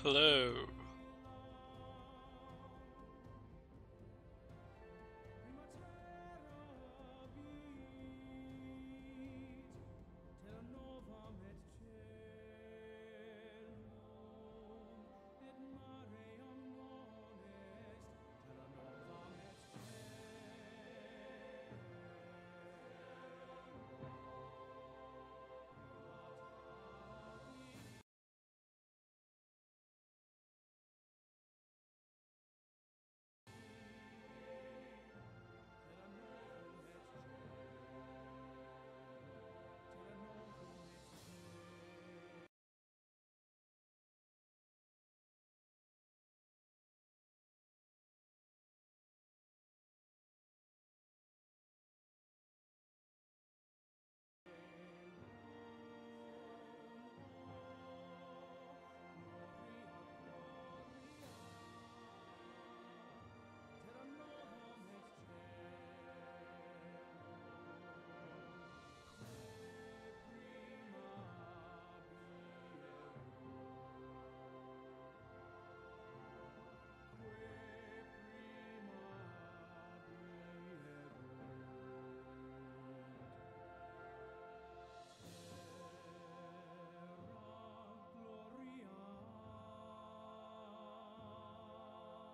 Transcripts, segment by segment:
Hello.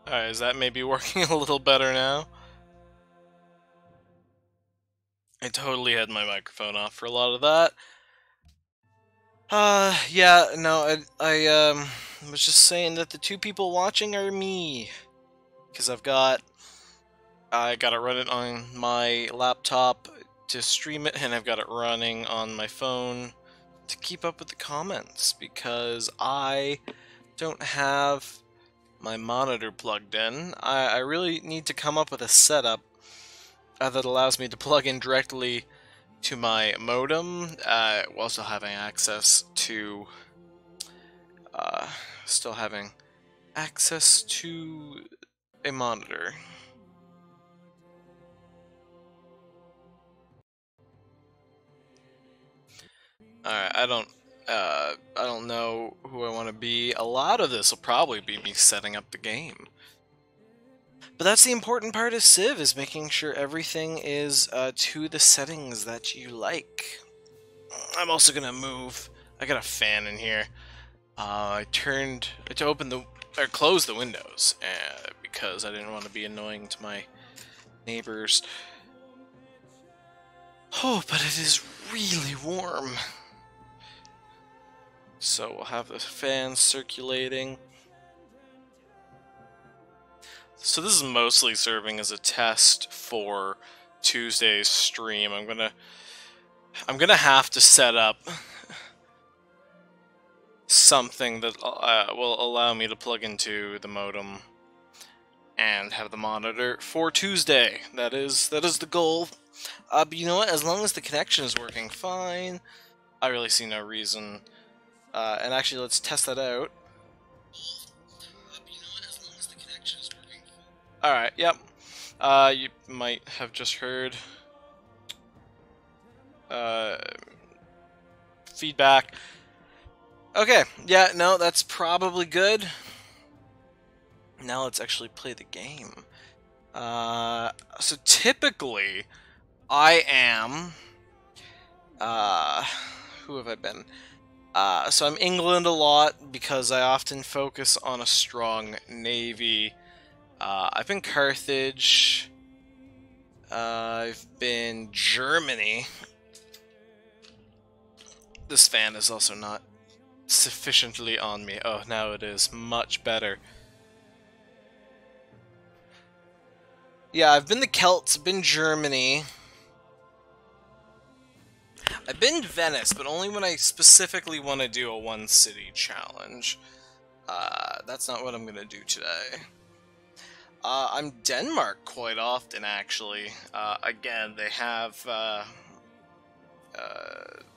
Alright, is that maybe working a little better now? I totally had my microphone off for a lot of that. Yeah, no, I was just saying that the two people watching are me. Because I gotta run it on my laptop to stream it, and I've got it running on my phone to keep up with the comments, because I don't have my monitor plugged in. I really need to come up with a setup that allows me to plug in directly to my modem, while still having access to a monitor. Alright, I don't know who I want to be. A lot of this will probably be me setting up the game. But that's the important part of Civ, is making sure everything is to the settings that you like. I'm also gonna move. I got a fan in here. I closed the windows because I didn't want to be annoying to my neighbors. Oh, but it is really warm. So we'll have the fan circulating. So this is mostly serving as a test for Tuesday's stream. I'm gonna have to set up something that will allow me to plug into the modem and have the monitor for Tuesday. That is the goal. But you know what? As long as the connection is working fine, I really see no reason. And actually, let's test that out. Alright, yep. You might have just heard feedback. Okay, yeah, no, that's probably good. Now let's actually play the game. So typically, I am... who have I been? So I'm England a lot, because I often focus on a strong navy. I've been Carthage. I've been Germany. This fan is also not sufficiently on me. Oh, now it is much better. Yeah, I've been the Celts, I've been Germany. I've been Venice, but only when I specifically want to do a one-city challenge. That's not what I'm going to do today. I'm Denmark quite often, actually. Again, they have...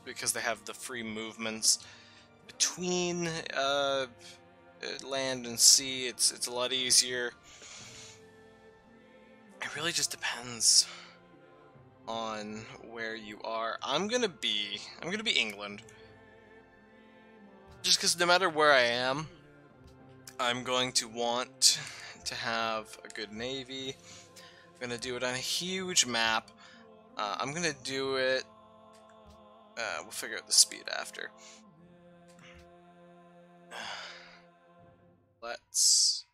because they have the free movements between land and sea, it's a lot easier. It really just depends on where you are. I'm gonna be England, just because no matter where I am, I'm going to want to have a good navy. I'm going to do it on a huge map. I'm going to do it... we'll figure out the speed after. Let's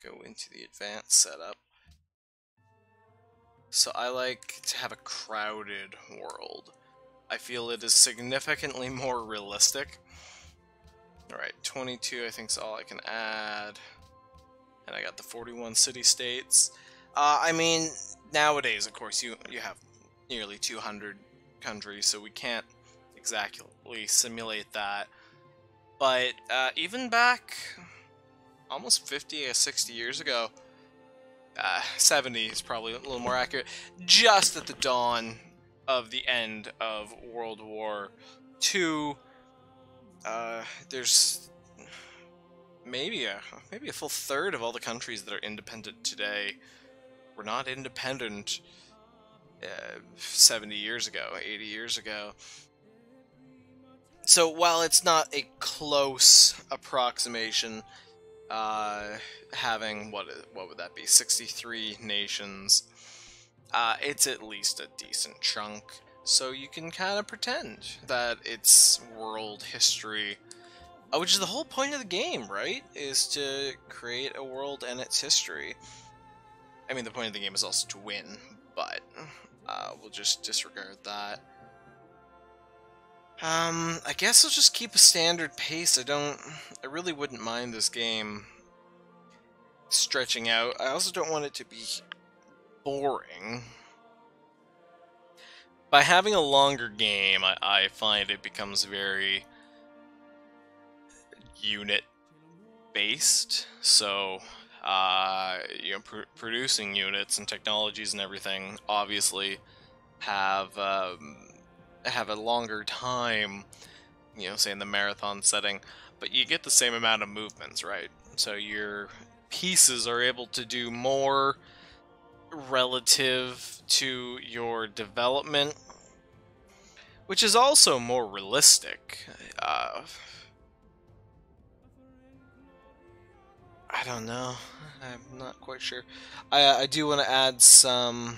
go into the advanced setup. So I like to have a crowded world. I feel it is significantly more realistic. Alright, 22 I think is all I can add. And I got the 41 city-states. I mean, nowadays, of course, you have nearly 200 countries, so we can't exactly simulate that. But even back almost 50 or 60 years ago, 70 is probably a little more accurate, just at the dawn of the end of World War II, there's maybe a full third of all the countries that are independent today were not independent 70 years ago, 80 years ago. So while it's not a close approximation, having what would that be, 63 nations, it's at least a decent chunk. So you can kind of pretend that it's world history, which is the whole point of the game, right? Is to create a world and its history. I mean, the point of the game is also to win, but we'll just disregard that. I guess I'll just keep a standard pace. I really wouldn't mind this game stretching out. I also don't want it to be boring. By having a longer game, I find it becomes very unit-based. So, you know, producing units and technologies and everything obviously have a longer time, you know, say in the marathon setting, but you get the same amount of movements, right? So your pieces are able to do more relative to your development, which is also more realistic. I don't know. I'm not quite sure. I do want to add some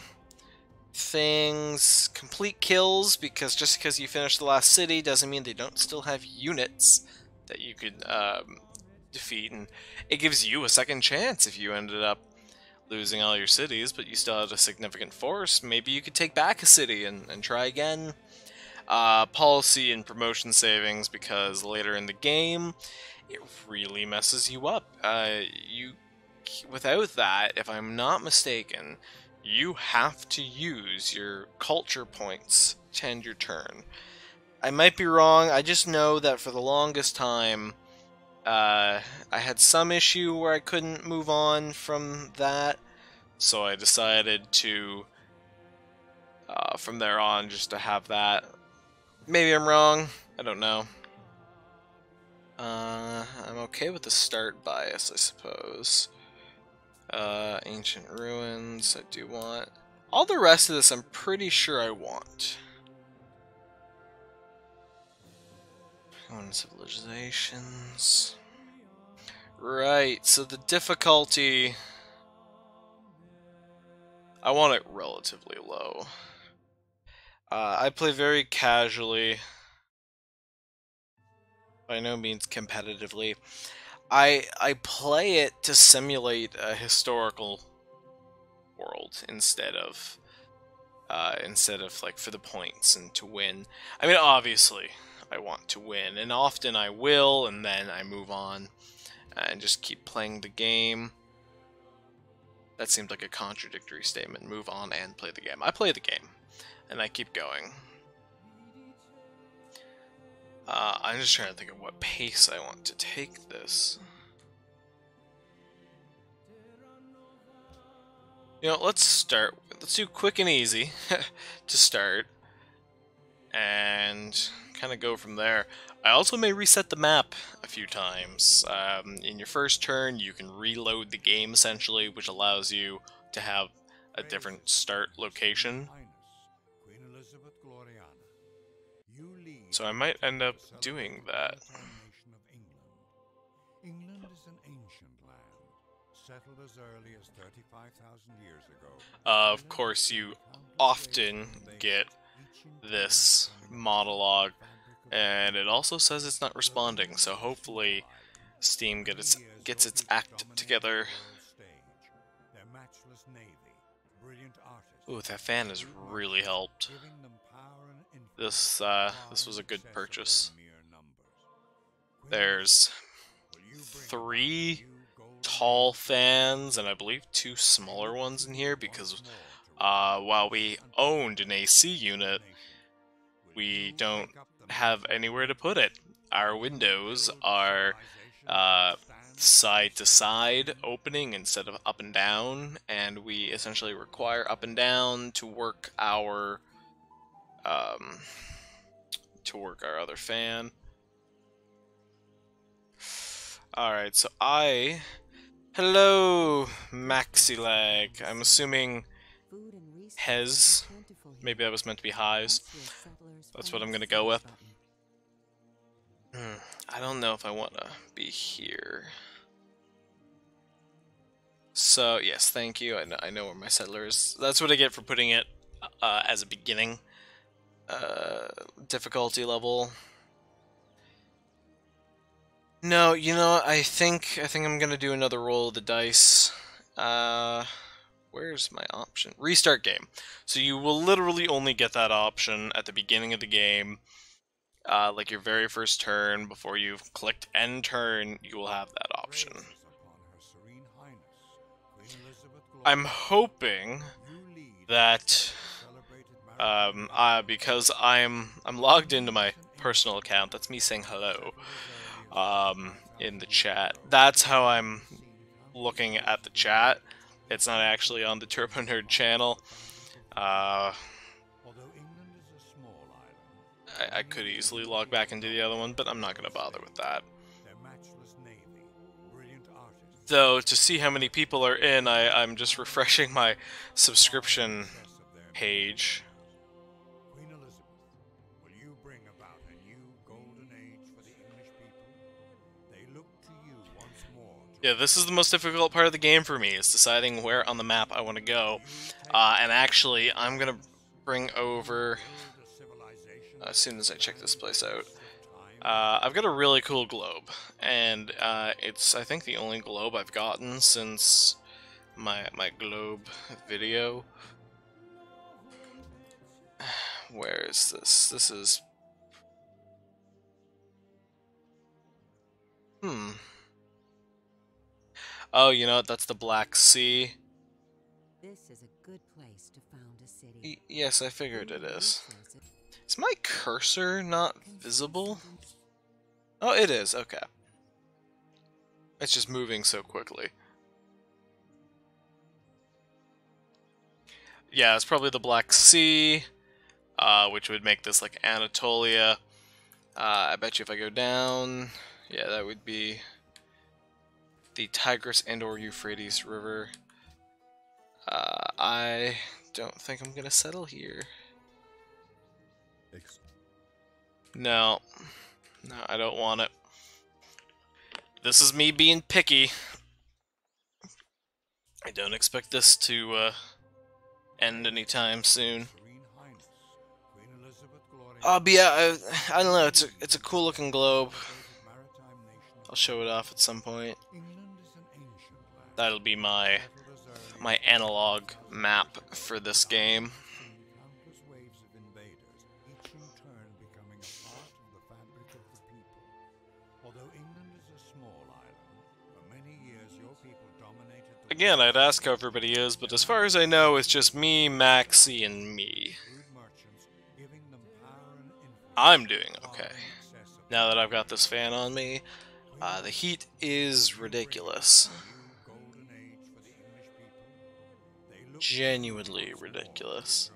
things, complete kills, because just because you finish the last city doesn't mean they don't still have units that you could defeat, and it gives you a second chance if you ended up losing all your cities, but you still had a significant force. Maybe you could take back a city and try again. Policy and promotion savings, because later in the game, it really messes you up. Without that, if I'm not mistaken, you have to use your culture points to end your turn. I might be wrong, I just know that for the longest time, I had some issue where I couldn't move on from that, so I decided to, from there on, just to have that. Maybe I'm wrong, I don't know. I'm okay with the start bias, I suppose. Ancient ruins, I do want. All the rest of this I'm pretty sure I want. Civilizations. Right, so the difficulty, I want it relatively low. I play very casually, by no means competitively. I play it to simulate a historical world instead of like for the points and to win. I mean, obviously I want to win, and often I will, and then I move on and just keep playing the game. That seemed like a contradictory statement. Move on and play the game. I play the game, and I keep going. I'm just trying to think of what pace I want to take this. You know, let's do quick and easy to start, and kind of go from there. I also may reset the map a few times. In your first turn, you can reload the game, essentially, which allows you to have a different start location. So I might end up doing that. England is an Of course, you often get this monologue, and it also says it's not responding, so hopefully Steam gets its act together. Ooh, that fan has really helped. This was a good purchase. There's 3 tall fans and I believe 2 smaller ones in here because while we owned an AC unit, we don't have anywhere to put it. Our windows are side to side opening instead of up and down, and we essentially require up and down to work our other fan. Alright, so hello, Maxilag. I'm assuming Hez. Maybe that was meant to be highs. That's what I'm gonna go with. I don't know if I want to be here. So, yes, thank you. I know where my settler is. That's what I get for putting it as a beginning difficulty level. No, you know what? I think I'm gonna do another roll of the dice. Where's my option? Restart game. So you will literally only get that option at the beginning of the game. Like your very first turn, before you've clicked end turn, you will have that option. I'm hoping that because I'm logged into my personal account, that's me saying hello in the chat. That's how I'm looking at the chat. It's not actually on the Turbo Nerd channel. I could easily log back into the other one, but I'm not going to bother with that. Though, to see how many people are in, I'm just refreshing my subscription page. Yeah, this is the most difficult part of the game for me, is deciding where on the map I want to go. And actually, I'm going to bring over, as soon as I check this place out, I've got a really cool globe, and it's, I think, the only globe I've gotten since my globe video. Where is this? This is... Oh, you know what? That's the Black Sea. This is a good place to found a city. Yes, I figured it is. Is my cursor not visible? Oh, it is. Okay. It's just moving so quickly. Yeah, it's probably the Black Sea, which would make this like Anatolia. I bet you if I go down, yeah, that would be the Tigris and/or Euphrates River. I don't think I'm gonna settle here. No, I don't want it. This is me being picky. I don't expect this to end anytime soon. But yeah, I don't know. It's a cool looking globe. I'll show it off at some point. That'll be my analog map for this game. Again, I'd ask how everybody is, but as far as I know, it's just me, Maxie, and me. I'm doing okay. Now that I've got this fan on me, the heat is ridiculous. Genuinely ridiculous.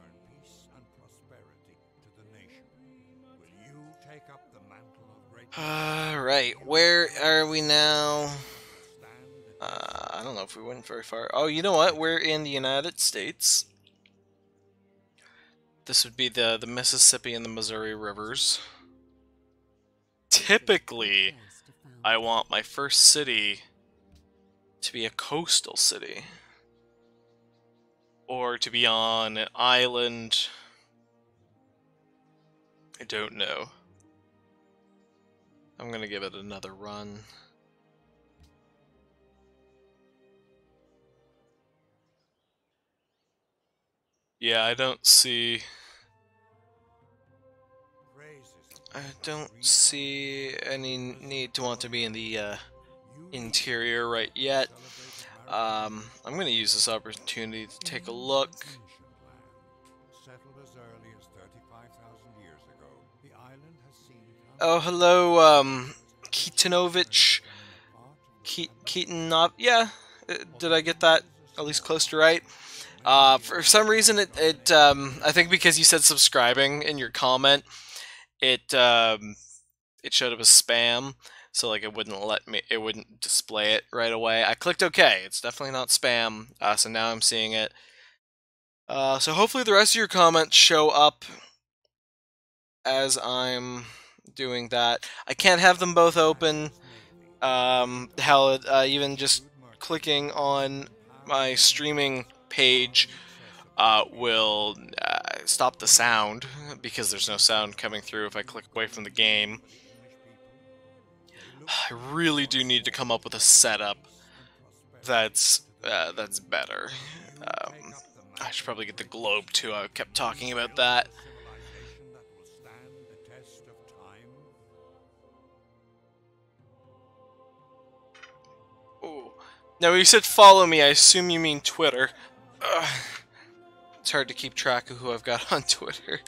Right, where are we now? I don't know if we went very far. Oh, you know what? We're in the United States. This would be the Mississippi and the Missouri rivers. Typically, I want my first city to be a coastal city. Or to be on an island. I don't know. I'm gonna give it another run. Yeah, I don't see any need to want to be in the interior right yet. I'm going to use this opportunity to take a look. Oh, hello, Keatonovich. Keaton, yeah, did I get that at least close to right? For some reason, I think because you said subscribing in your comment, it showed up as spam, so like it wouldn't display it right away. I clicked OK. It's definitely not spam, so now I'm seeing it. So hopefully the rest of your comments show up as I'm doing that. I can't have them both open. Even just clicking on my streaming page will stop the sound, because there's no sound coming through if I click away from the game. I really do need to come up with a setup that's better. I should probably get the globe too. I kept talking about that. Ooh. Now, when you said follow me, I assume you mean Twitter. It's hard to keep track of who I've got on Twitter.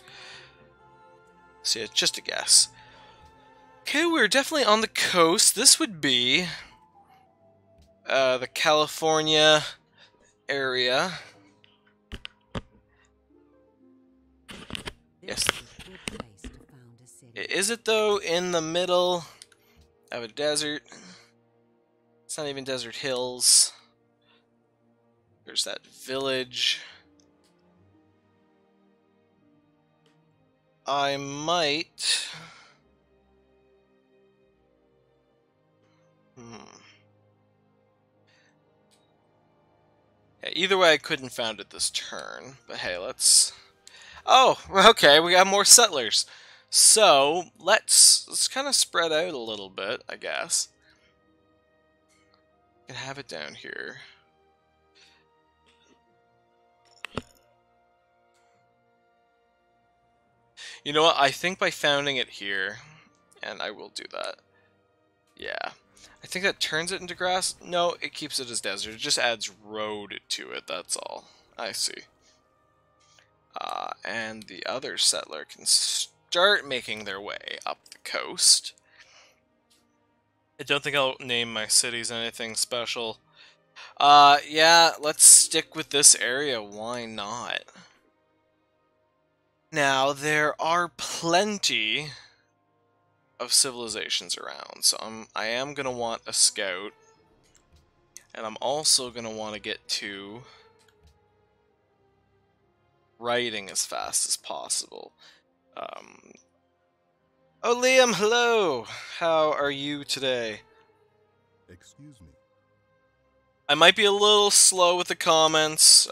So yeah, just a guess. Okay, we're definitely on the coast. This would be the California area. Yes. Is it though, in the middle of a desert? It's not even desert hills. There's that village. I might... Yeah, either way, I couldn't found it this turn. But hey, let's... Oh, okay, we got more settlers. So, let's kind of spread out a little bit, I guess. And have it down here. You know what? I think by founding it here, and I will do that. Yeah. I think that turns it into grass. No, it keeps it as desert. It just adds road to it, that's all. I see. And the other settler can start making their way up the coast. I don't think I'll name my cities anything special. Yeah, let's stick with this area. Why not? Now, there are plenty of civilizations around, so I am going to want a scout. And I'm also going to want to get to writing as fast as possible. Oh, Liam, hello! How are you today? Excuse me. I might be a little slow with the comments,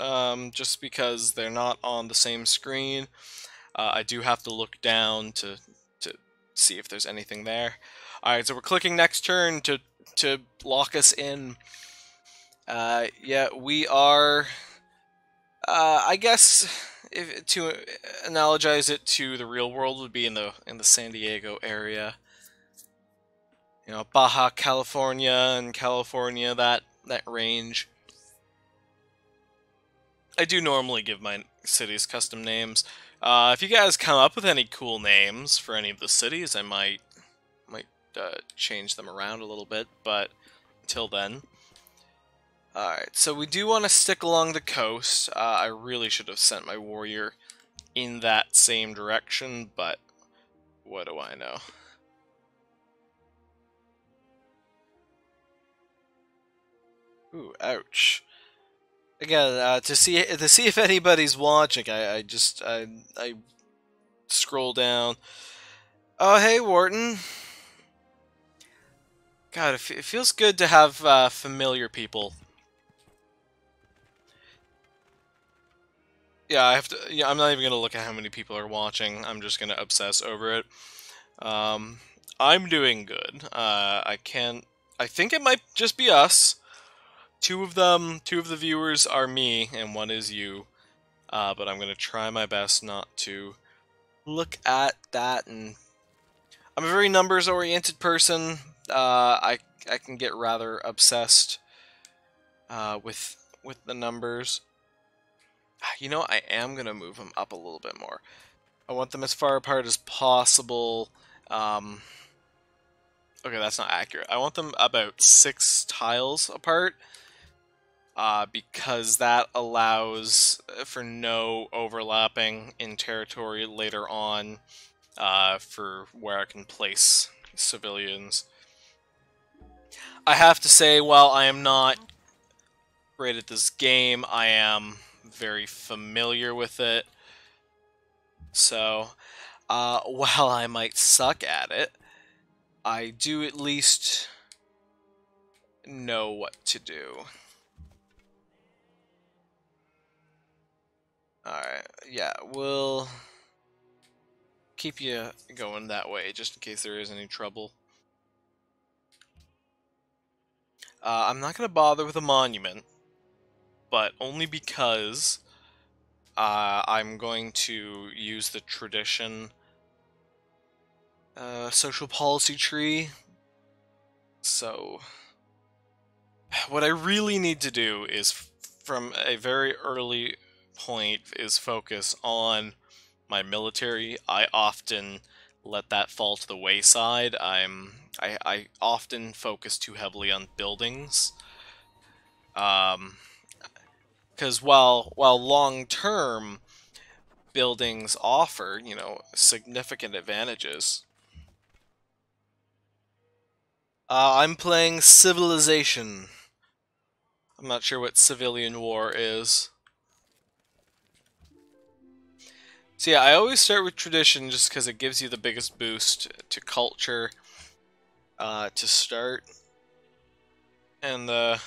just because they're not on the same screen. I do have to look down to see if there's anything there. Alright, so we're clicking next turn to lock us in. Yeah, we are... I guess if to analogize it to the real world would be in the San Diego area. You know, Baja California and California, that range. I do normally give my cities custom names. If you guys come up with any cool names for any of the cities, I might change them around a little bit, but until then. Alright, so we do want to stick along the coast. I really should have sent my warrior in that same direction, but what do I know? Ooh, ouch. Again, to see if anybody's watching, I scroll down. Oh, hey, Wharton. God, it feels good to have familiar people. Yeah, I have to. Yeah, I'm not even gonna look at how many people are watching. I'm just gonna obsess over it. Um, I'm doing good. I can't. I think it might just be us. Two of them, two of the viewers are me, and one is you. But I'm gonna try my best not to look at that. And I'm a very numbers-oriented person. I can get rather obsessed with the numbers. You know, I am gonna move them up a little bit more. I want them as far apart as possible. Um, okay, that's not accurate. I want them about 6 tiles apart. Because that allows for no overlapping in territory later on for where I can place civilians. I have to say, while I am not great at this game, I am very familiar with it. So, while I might suck at it, I do at least know what to do. Alright, yeah, we'll keep you going that way, just in case there is any trouble. I'm not going to bother with a monument, but only because I'm going to use the tradition social policy tree. So, what I really need to do is, from a very early point, is focus on my military. I often let that fall to the wayside. I often focus too heavily on buildings. Because while long term buildings offer, you know, significant advantages. I'm playing Civilization. I'm not sure what Civilian War is. So yeah, I always start with tradition just because it gives you the biggest boost to culture to start. And the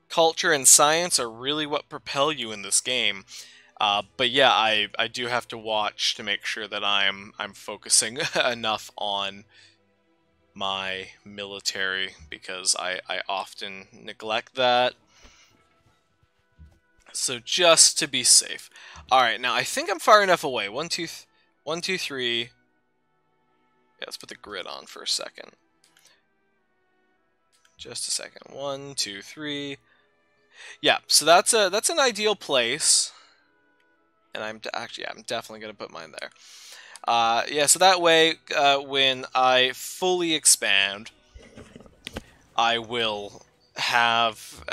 culture and science are really what propel you in this game. But yeah, I do have to watch to make sure that I'm focusing enough on my military because I often neglect that. So just to be safe. Alright, now I think I'm far enough away. 1, 2, 1, 2, 3. Yeah, let's put the grid on for a second. Just a second. 1, 2, 3. Yeah, so that's an ideal place. And I'm definitely gonna put mine there. Yeah, so that way, when I fully expand, I will have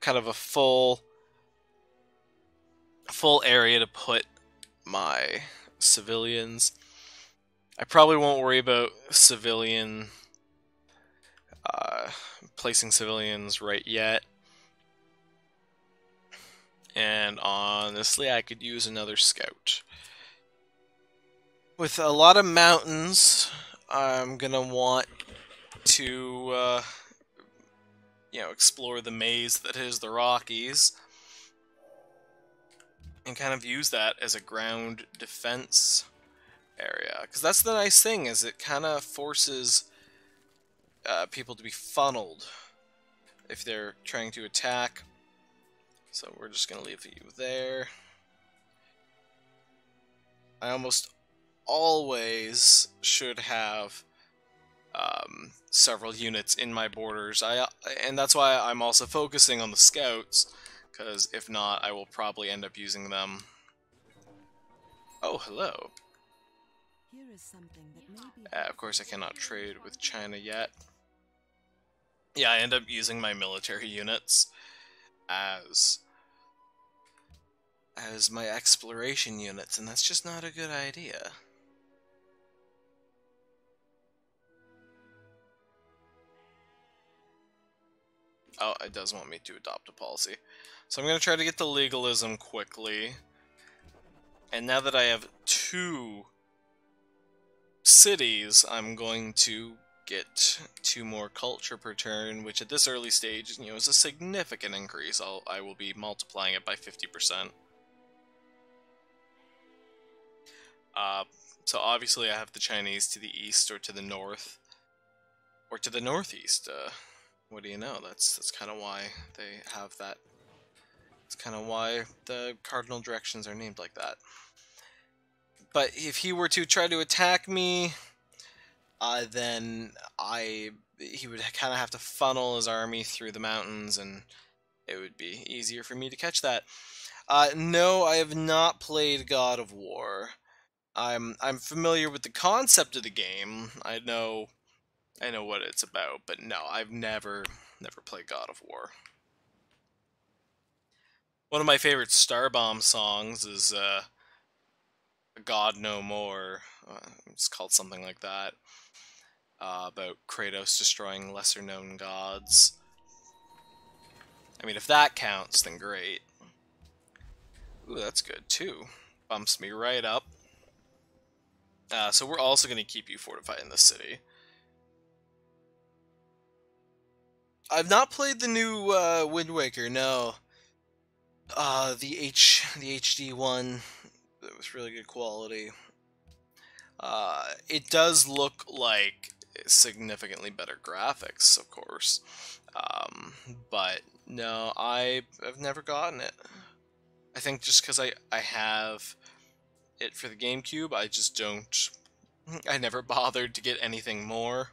kind of a full area to put my civilians. I probably won't worry about placing civilians right yet. And honestly, I could use another scout. With a lot of mountains, I'm gonna want to, you know, explore the maze that is the Rockies. And kind of use that as a ground defense area. Because that's the nice thing, is it kind of forces people to be funneled if they're trying to attack. So we're just going to leave you there. I almost always should have several units in my borders. And that's why I'm also focusing on the scouts, because if not, I will probably end up using them. Oh, hello. Here is something that may be Of course, I cannot trade with China yet. Yeah, I end up using my military units as my exploration units, and that's just not a good idea. Oh, it does want me to adopt a policy. So I'm going to try to get the legalism quickly. And now that I have 2 cities, I'm going to get 2 more culture per turn, which at this early stage, you know, is a significant increase. I will be multiplying it by 50%. So obviously I have the Chinese to the east or to the north, or to the northeast. What do you know? That's kind of why they have that. It's kind of why the cardinal directions are named like that. But if he were to try to attack me, then he would kind of have to funnel his army through the mountains, and it would be easier for me to catch that. No, I have not played God of War. I'm familiar with the concept of the game. I know what it's about, but no, I've never played God of War. One of my favorite Starbomb songs is God No More. It's called something like that. About Kratos destroying lesser known gods. I mean, if that counts, then great. Ooh, that's good too. Bumps me right up. So we're also going to keep you fortified in this city. I've not played the new Wind Waker, no. The HD one, it was really good quality. It does look like significantly better graphics, of course. But no, I've never gotten it. I think just because I have it for the GameCube, I just don't... I never bothered to get anything more.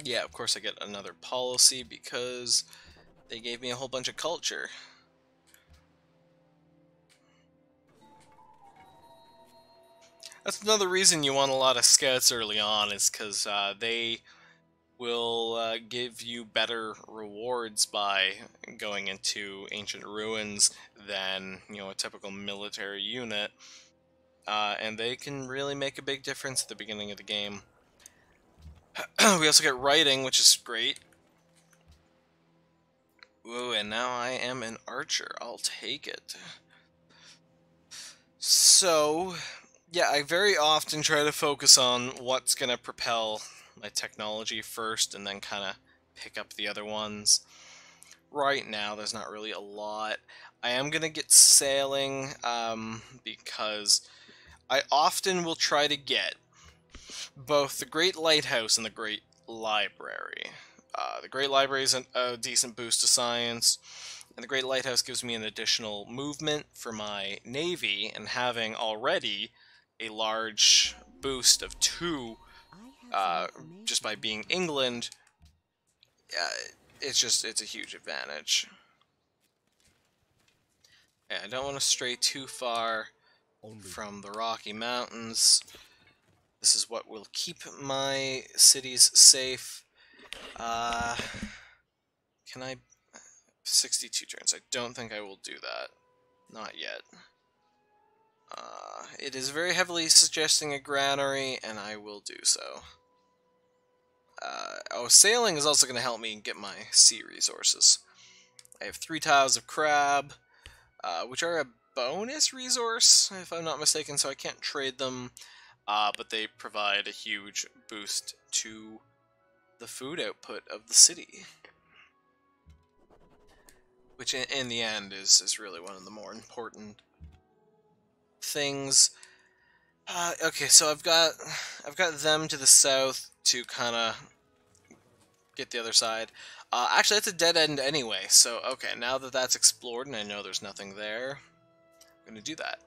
Yeah, of course I get another policy because they gave me a whole bunch of culture. That's another reason you want a lot of scouts early on, is because they will give you better rewards by going into ancient ruins than, you know, a typical military unit. And they can really make a big difference at the beginning of the game. We also get writing, which is great. Ooh, and now I am an archer. I'll take it. So, yeah, I very often try to focus on what's going to propel my technology first and then kind of pick up the other ones. Right now, there's not really a lot. I am going to get sailing because I often will try to get both the Great Lighthouse and the Great Library. The Great Library is a decent boost to science, and the Great Lighthouse gives me an additional movement for my navy, and having already a large boost of 2 just by being England, it's a huge advantage. Yeah, I don't want to stray too far from the Rocky Mountains. This is what will keep my cities safe. Can I... 62 turns. I don't think I will do that. Not yet. It is very heavily suggesting a granary, and I will do so. Sailing is also going to help me get my sea resources. I have 3 tiles of crab, which are a bonus resource, if I'm not mistaken, so I can't trade them, but they provide a huge boost to the food output of the city. Which in the end is really one of the more important things. Okay, so I've got them to the south to kind of get the other side. Actually, that's a dead end anyway, so okay, now that that's explored and I know there's nothing there, I'm going to do that.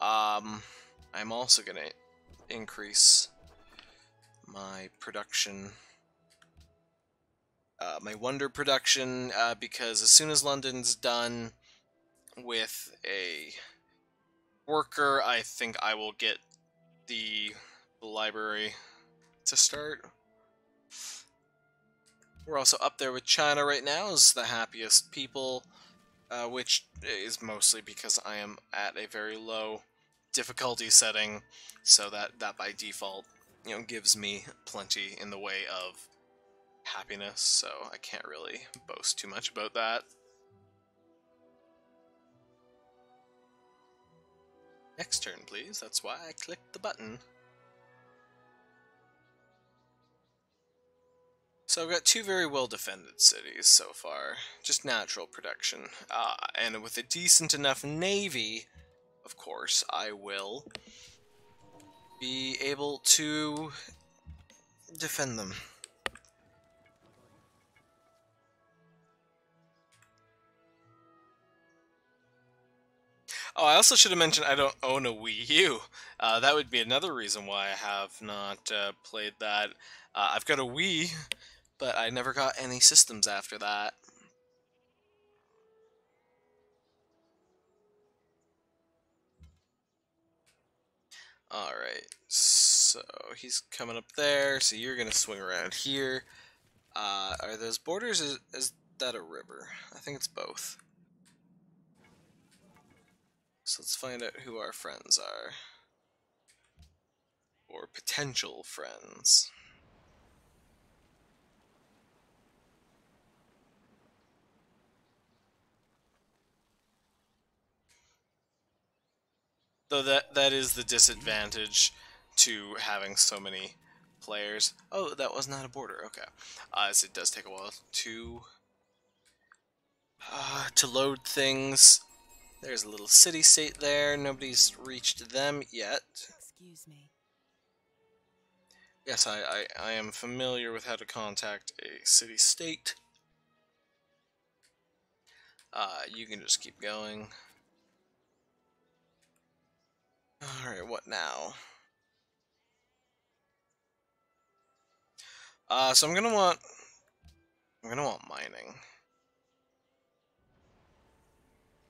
I'm also going to increase my production, my wonder production, because as soon as London's done with a worker, I think I will get the library to start. We're also up there with China right now as the happiest people, which is mostly because I am at a very low difficulty setting, so that by default, you know, gives me plenty in the way of happiness, so I can't really boast too much about that. Next turn, please. That's why I clicked the button. So I've got two very well-defended cities so far. Just natural protection. And with a decent enough navy, of course, I will be able to defend them. Oh, I also should have mentioned I don't own a Wii U. That would be another reason why I have not played that. I've got a Wii, but I never got any systems after that. Alright, so he's coming up there, so you're gonna swing around here. Are those borders, is that a river? I think it's both. So let's find out who our friends are. Or potential friends. Though that is the disadvantage to having so many players. Oh, that was not a border. Okay, so it does take a while to load things. There's a little city-state there. Nobody's reached them yet. Excuse me. Yes, I am familiar with how to contact a city-state. You can just keep going. Alright, what now? So I'm gonna want mining.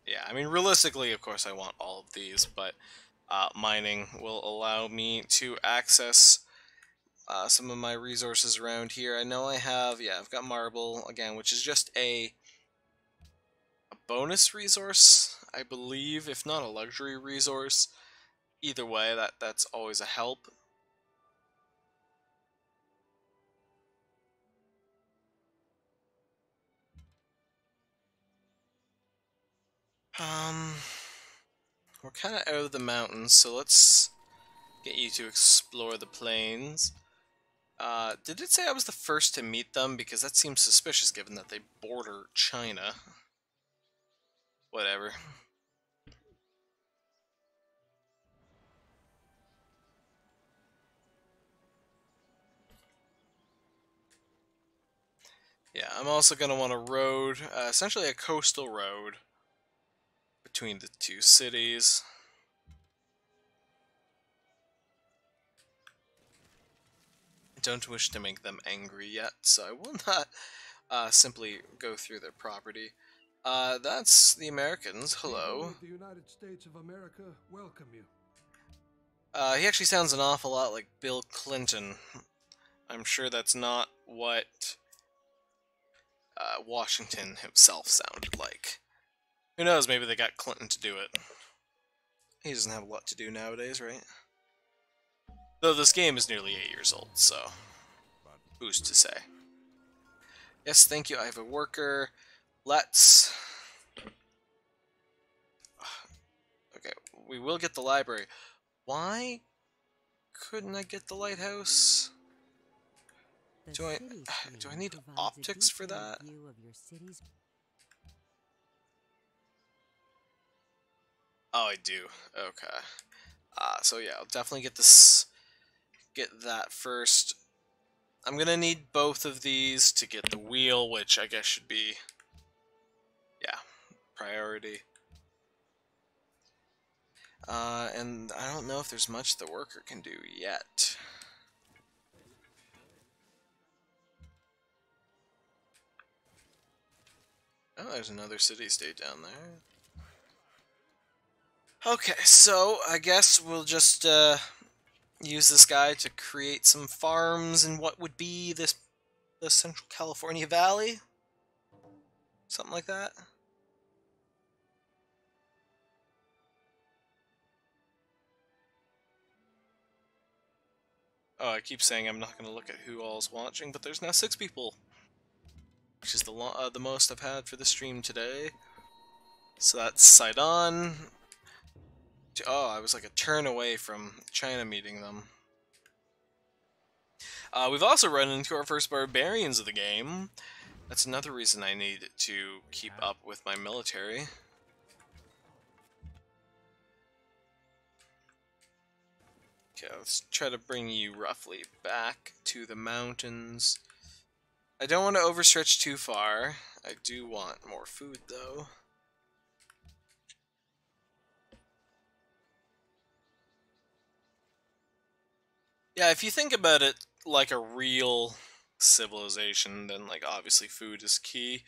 Yeah, I mean, realistically, of course, I want all of these, but mining will allow me to access some of my resources around here. I know I have, yeah, I've got marble, again, which is just a bonus resource, I believe, if not a luxury resource. Either way, that's always a help. We're kind of out of the mountains, so let's get you to explore the plains. Did it say I was the first to meet them? Because that seems suspicious given that they border China. Whatever. Yeah, I'm also going to want a road, essentially a coastal road, between the two cities. I don't wish to make them angry yet, so I will not simply go through their property. That's the Americans. Hello. The United States of America welcome you. He actually sounds an awful lot like Bill Clinton. I'm sure that's not what Washington himself sounded like. Who knows, maybe they got Clinton to do it. He doesn't have a lot to do nowadays, right? Though this game is nearly 8 years old, so who's to say? Yes, thank you, I have a worker. Let's... Okay, we will get the library. Why couldn't I get the lighthouse? Do I need optics for that? Oh, I do. Okay. So yeah, I'll definitely get that first. I'm gonna need both of these to get the wheel, which I guess should be, yeah, priority. And I don't know if there's much the worker can do yet. Oh, there's another city-state down there. Okay, so I guess we'll just use this guy to create some farms in what would be the Central California Valley? Something like that? Oh, I keep saying I'm not going to look at who all's watching, but there's now 6 people. Which is the most I've had for the stream today. So that's Sidon. Oh, I was like a turn away from China meeting them. We've also run into our first barbarians of the game. That's another reason I need to keep up with my military. Okay, let's try to bring you roughly back to the mountains. I don't want to overstretch too far. I do want more food, though. Yeah, if you think about it like a real civilization, then like obviously food is key.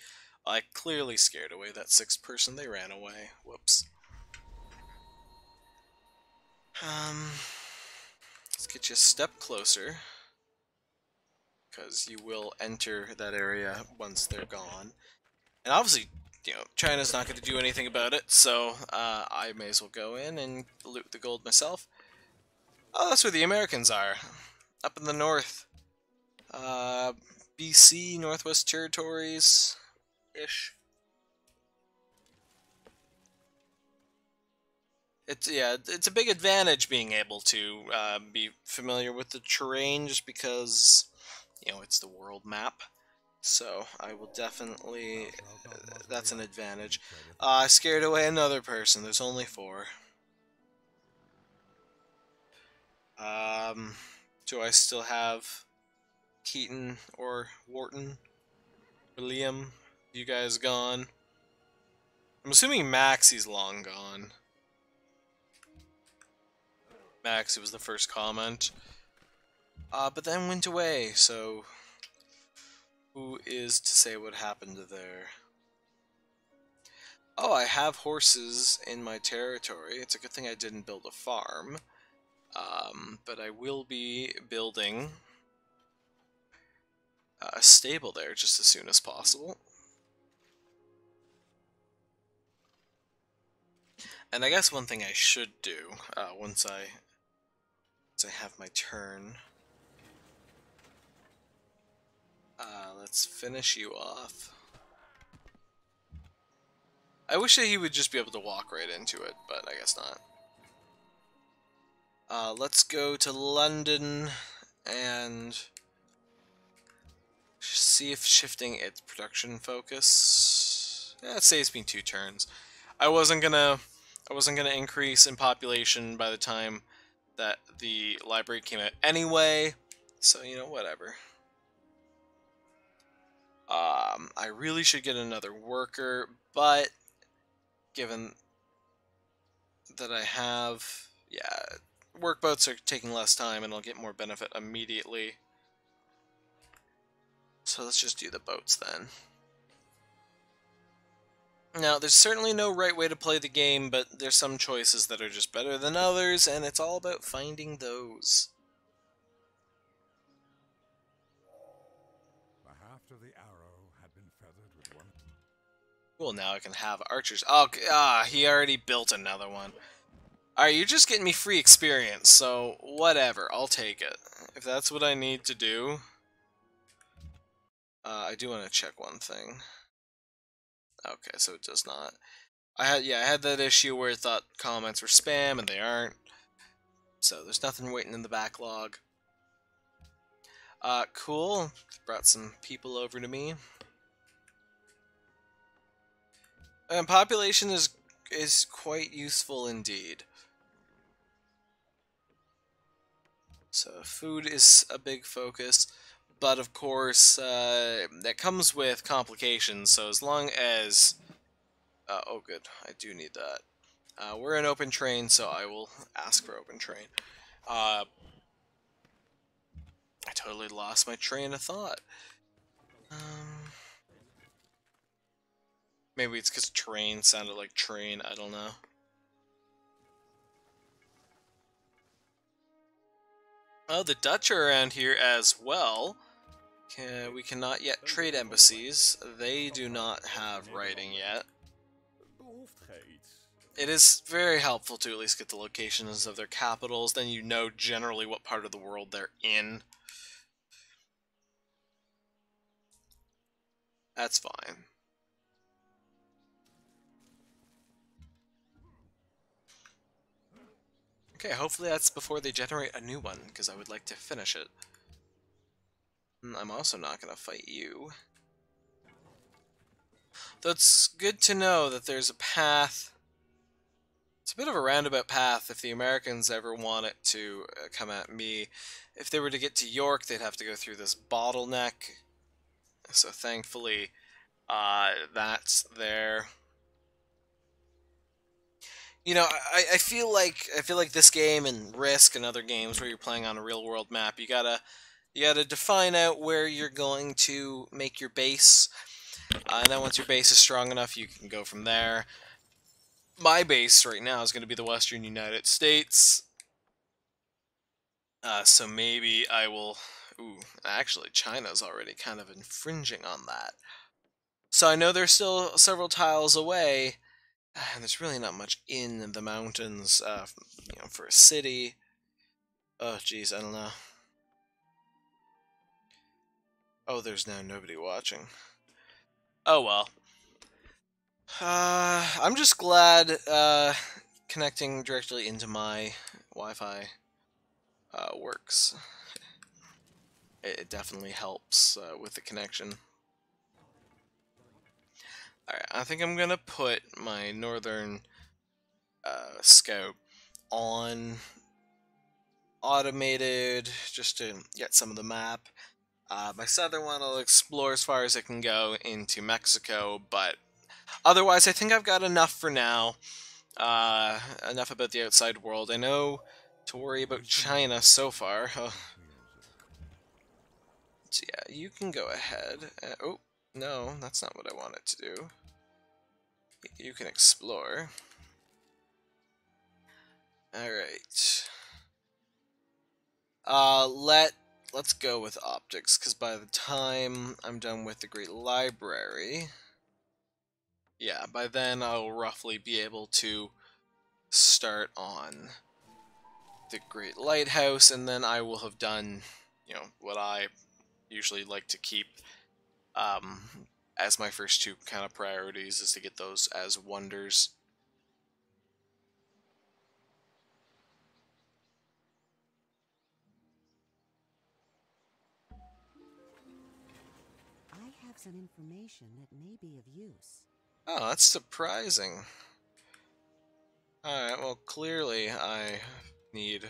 I clearly scared away that sixth person. They ran away. Whoops. Let's get you a step closer, because you will enter that area once they're gone. And obviously, you know, China's not going to do anything about it, so I may as well go in and loot the gold myself. Oh, that's where the Americans are. Up in the north. BC, Northwest Territories-ish. It's a big advantage being able to be familiar with the terrain, just because, you know, it's the world map. So I will definitely. That's an advantage. I scared away another person. There's only 4. Do I still have Keaton or Wharton? Liam? You guys gone? I'm assuming Maxie's long gone. Maxie was the first comment. But then went away, so who is to say what happened there? Oh, I have horses in my territory. It's a good thing I didn't build a farm. But I will be building a stable there just as soon as possible. And I guess one thing I should do once I have my turn. Let's finish you off. I wish that he would just be able to walk right into it, but I guess not. Let's go to London and see if shifting its production focus. Yeah, it saves me 2 turns. I wasn't gonna increase in population by the time that the library came out anyway, so you know, whatever. I really should get another worker, but given that I have, yeah, workboats are taking less time and I'll get more benefit immediately. So let's just do the boats then. Now, there's certainly no right way to play the game, but there's some choices that are just better than others, and it's all about finding those. The haft of the arrow had been feathered with one. Well, now I can have archers. Oh, he already built another one. Alright, you're just getting me free experience, so whatever, I'll take it. If that's what I need to do. I do want to check one thing. Okay, so it does not. I had that issue where it thought comments were spam, and they aren't. So there's nothing waiting in the backlog. Cool. Brought some people over to me. And population is quite useful indeed. So food is a big focus, but of course that comes with complications. So as long as oh good, I do need that. We're in open train, so I will ask for open train. I totally lost my train of thought. Maybe it's because train sounded like train, I don't know. Oh, the Dutch are around here as well. We cannot yet trade embassies. They do not have writing yet. It is very helpful to at least get the locations of their capitals, then you know generally what part of the world they're in. That's fine. Okay, hopefully that's before they generate a new one, because I would like to finish it. I'm also not going to fight you. That's good to know that there's a path. It's a bit of a roundabout path if the Americans ever want it to come at me. If they were to get to York, they'd have to go through this bottleneck. So thankfully, that's there. You know, I feel like this game and Risk and other games where you're playing on a real world map, you gotta define out where you're going to make your base, and then once your base is strong enough, you can go from there. My base right now is going to be the Western United States, so maybe I will. Ooh, actually, China's already kind of infringing on that. So I know they're still several tiles away, and there's really not much in the mountains, you know, for a city. Oh, geez, I don't know. Oh, there's now nobody watching. Oh well. I'm just glad connecting directly into my Wi-Fi works. It definitely helps with the connection. Alright, I think I'm gonna put my northern scout on automated just to get some of the map. My southern one will explore as far as it can go into Mexico, but otherwise I think I've got enough for now. Enough about the outside world. I know to worry about China so far. So yeah, you can go ahead. Oh, no, that's not what I wanted to do. You can explore. Alright. Let's go with optics, because by the time I'm done with the Great Library, yeah, by then I'll roughly be able to start on the Great Lighthouse, and then I will have done, you know, what I usually like to keep as my first two kind of priorities, is to get those as wonders. I have some information that may be of use. Oh, that's surprising. Alright, well, clearly I need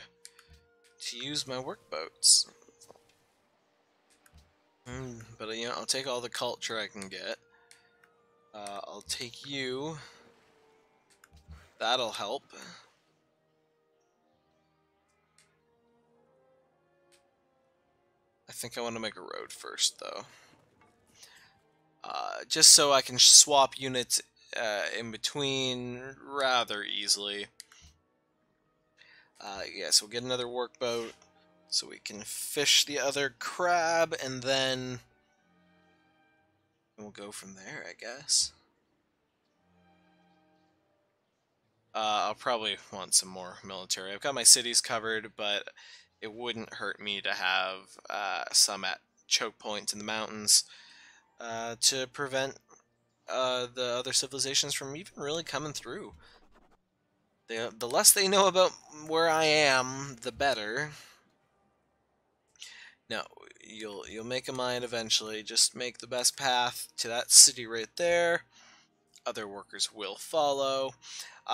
to use my workboats. But, you know, I'll take all the culture I can get. I'll take you. That'll help. I think I want to make a road first, though. Just so I can swap units in between rather easily. Yes, we'll get another workboat so we can fish the other crab, and then we'll go from there, I guess. I'll probably want some more military. I've got my cities covered, but it wouldn't hurt me to have some at choke points in the mountains to prevent the other civilizations from even really coming through. The less they know about where I am, the better. No, you'll make a mind eventually. Just make the best path to that city right there. Other workers will follow.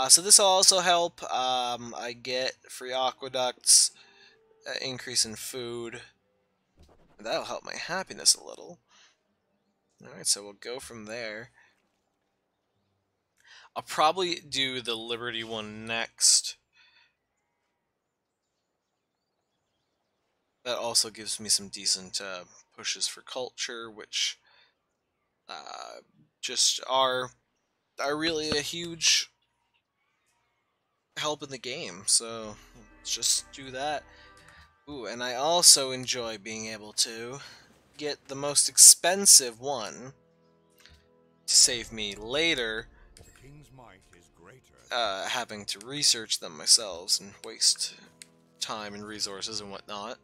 So this will also help. I get free aqueducts, increase in food. That'll help my happiness a little. Alright, so we'll go from there. I'll probably do the Liberty one next. That also gives me some decent pushes for culture, which just are really a huge help in the game. So let's just do that. Ooh, and I also enjoy being able to get the most expensive one to save me later The king's might is greater. having to research them myself and waste time and resources and whatnot.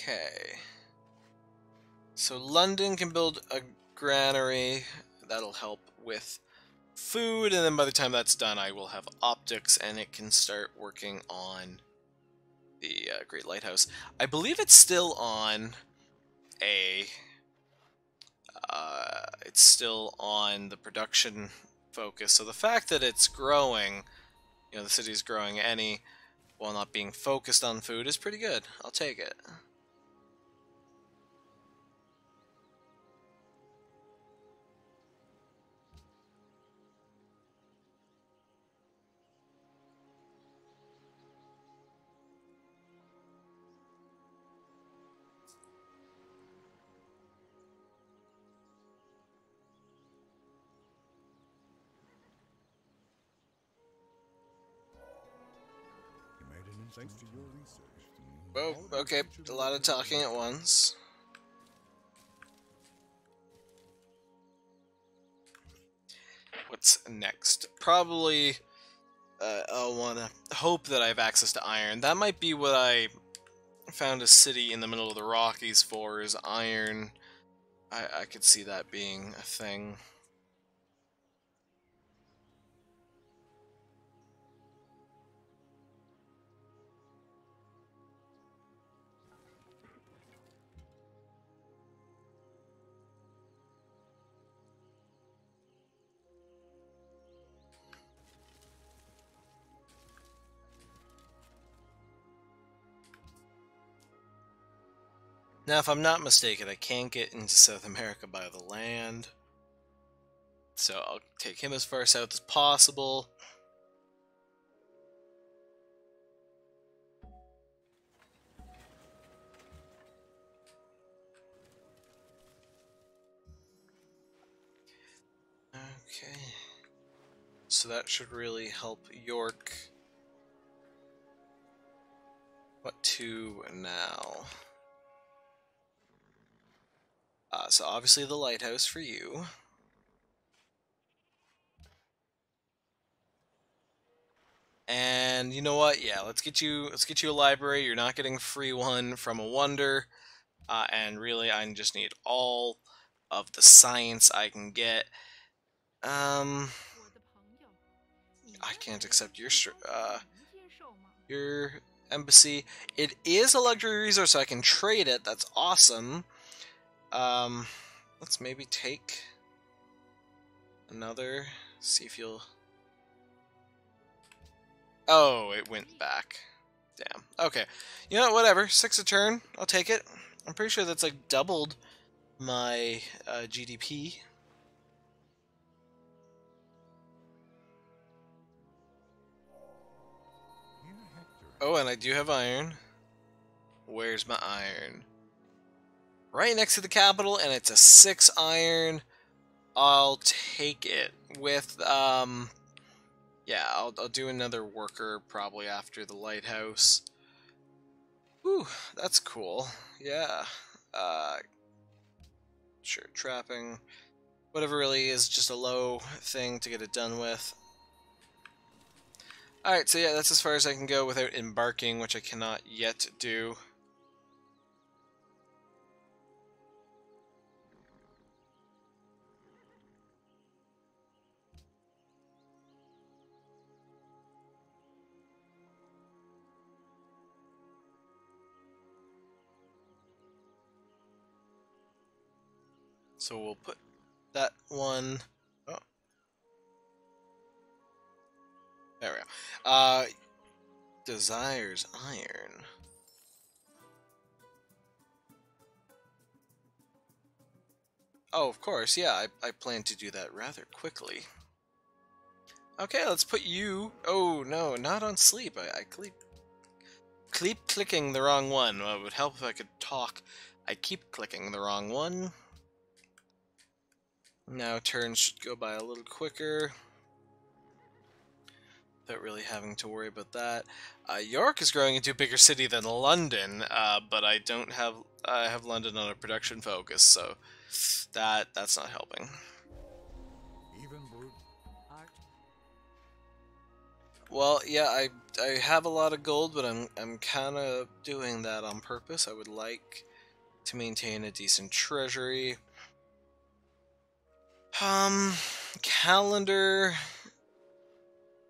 Okay. So London can build a granary. That'll help with food, and then by the time that's done, I will have optics, and it can start working on the Great Lighthouse. I believe it's still on a... it's still on the production focus, so the fact that it's growing, you know, the city's growing while not being focused on food is pretty good. I'll take it. Thanks to your research. Oh, okay, a lot of talking at once. What's next? Probably, I'll want to hope that I have access to iron. That might be what I found a city in the middle of the Rockies for, is iron. I could see that being a thing. Now, if I'm not mistaken, I can't get into South America by the land. So I'll take him as far south as possible. Okay. So that should really help York. What to now? So obviously the lighthouse for you. And you know what? Yeah, let's get you a library. You're not getting a free one from a wonder. And really, I just need all of the science I can get. I can't accept your embassy. It is a luxury resource, so I can trade it. That's awesome. Let's maybe take another. See if you'll. Oh, it went back. Damn. Okay. You know what? Whatever. 6 a turn. I'll take it. I'm pretty sure that's like doubled my GDP. Oh, and I do have iron. Where's my iron? Right next to the capital, and it's a 6 iron. I'll take it with, yeah, I'll do another worker probably after the lighthouse. Whew, that's cool. Yeah. Sure, trapping. Whatever really is just a low thing to get it done with. Alright, so yeah, that's as far as I can go without embarking, which I cannot yet do. So we'll put that one. Oh. There we go. Desires iron. Oh, of course, yeah, I plan to do that rather quickly. Okay, let's put you... Oh, no, not on sleep. I keep clicking the wrong one. Well, it would help if I could talk. I keep clicking the wrong one. Now turns should go by a little quicker. Without really having to worry about that. York is growing into a bigger city than London, but I don't have... I have London on a production focus, so that's not helping. Even brute. Well, yeah, I have a lot of gold, but I'm kind of doing that on purpose. I would like to maintain a decent treasury. Calendar.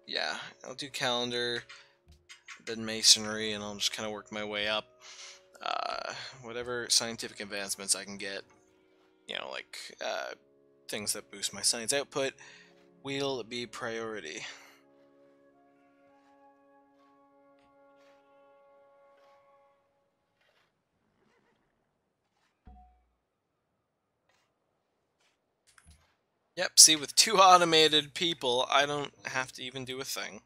Yeah, I'll do calendar, then masonry, and I'll just kind of work my way up. Whatever scientific advancements I can get, you know, like things that boost my science output, will be priority. Yep, see, with 2 automated people, I don't have to even do a thing.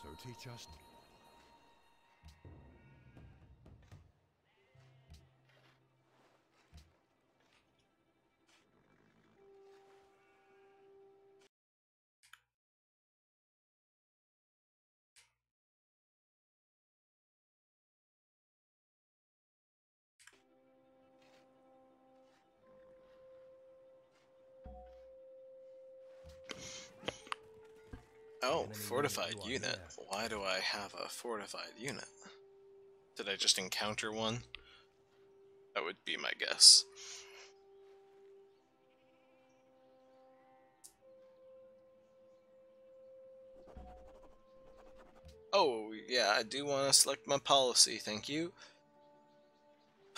So teach us. Oh, fortified unit. Why do I have a fortified unit? Did I just encounter one? That would be my guess. Oh, yeah, I do want to select my policy, thank you.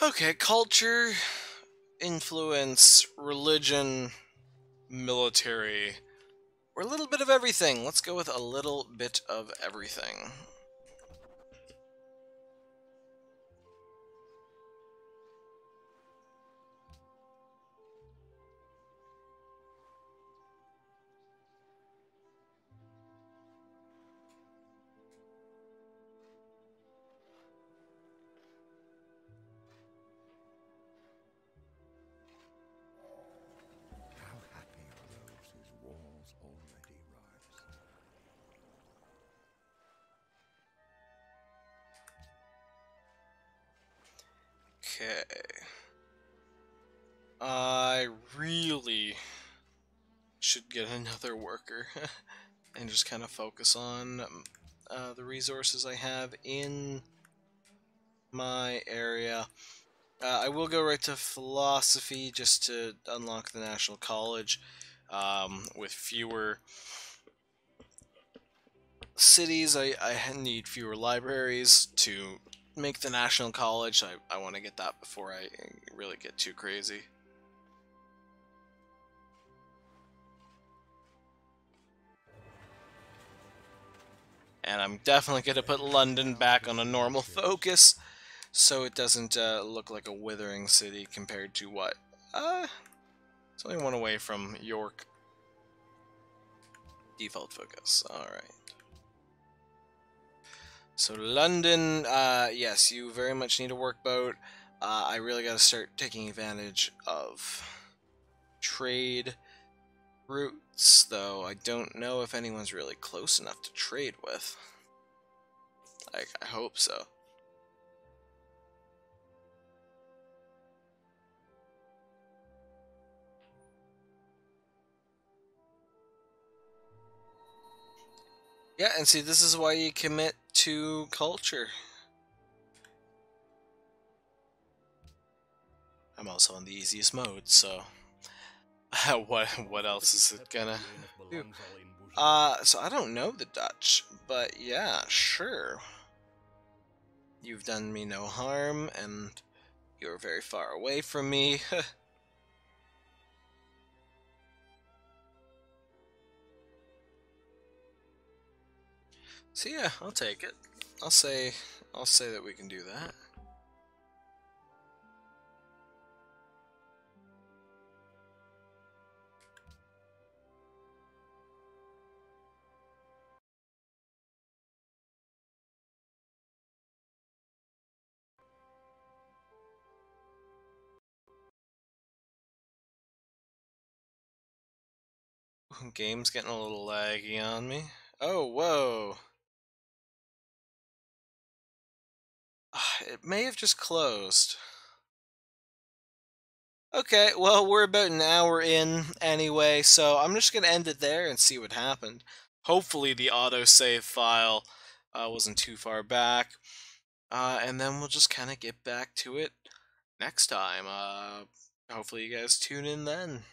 Okay, culture, influence, religion, military. We're a little bit of everything. Let's go with a little bit of everything. How happy are those whose walls already rise? Okay. I really should get another worker and just kind of focus on the resources I have in my area. I will go right to philosophy just to unlock the National College with fewer cities. I need fewer libraries to make the National College. I want to get that before I really get too crazy. And I'm definitely going to put London back on a normal focus so it doesn't look like a withering city compared to what? It's only one away from York. Default focus. Alright. So London, yes, you very much need a workboat. I really got to start taking advantage of trade routes, though I don't know if anyone's really close enough to trade with. I hope so. Yeah, and see, this is why you commit to culture. I'm also on the easiest mode, so what else is it gonna do? So I don't know the Dutch, but yeah, sure. You've done me no harm, and you're very far away from me. So yeah, I'll take it. I'll say that we can do that. Game's getting a little laggy on me. Oh, whoa. It may have just closed. Okay, well, we're about an hour in anyway, so I'm just going to end it there and see what happened. Hopefully the autosave file Wasn't too far back. And then we'll just kind of get back to it next time. Hopefully you guys tune in then.